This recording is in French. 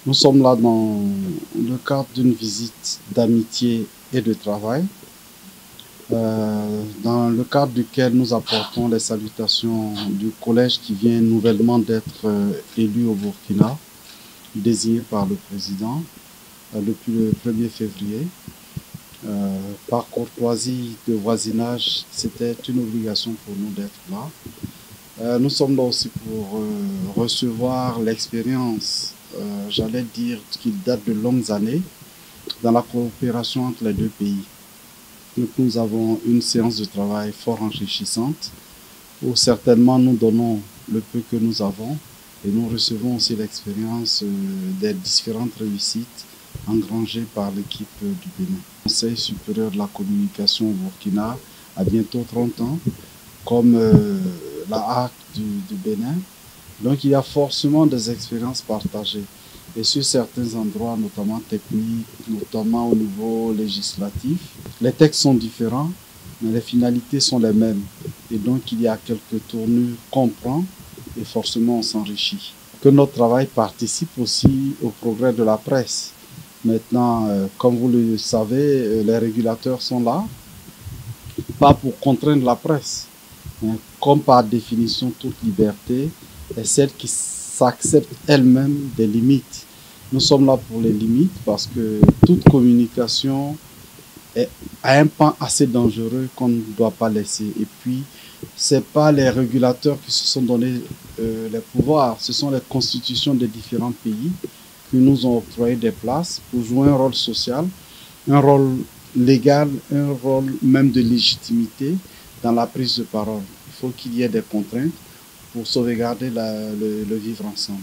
Nous sommes là dans le cadre d'une visite d'amitié et de travail, dans le cadre duquel nous apportons les salutations du collège qui vient nouvellement d'être élu au Burkina, désigné par le président depuis le 1er février. Par courtoisie de voisinage, c'était une obligation pour nous d'être là. Nous sommes là aussi pour recevoir l'expérience, j'allais dire qu'il date de longues années, dans la coopération entre les deux pays. Donc nous avons une séance de travail fort enrichissante, où certainement nous donnons le peu que nous avons, et nous recevons aussi l'expérience des différentes réussites engrangées par l'équipe du Bénin. Le Conseil supérieur de la communication au Burkina a bientôt 30 ans, comme la HAC du Bénin. Donc il y a forcément des expériences partagées. Et sur certains endroits, notamment techniques, notamment au niveau législatif, les textes sont différents, mais les finalités sont les mêmes. Et donc il y a quelques tournures qu'on prend et forcément on s'enrichit. Que notre travail participe aussi au progrès de la presse. Maintenant, comme vous le savez, les régulateurs sont là, pas pour contraindre la presse, mais comme par définition toute liberté est celle qui s'accepte elle-même des limites. Nous sommes là pour les limites parce que toute communication est à un pan assez dangereux qu'on ne doit pas laisser. Et puis, ce n'est pas les régulateurs qui se sont donné les pouvoirs, ce sont les constitutions des différents pays qui nous ont octroyé des places pour jouer un rôle social, un rôle légal, un rôle même de légitimité dans la prise de parole. Il faut qu'il y ait des contraintes pour sauvegarder le vivre ensemble.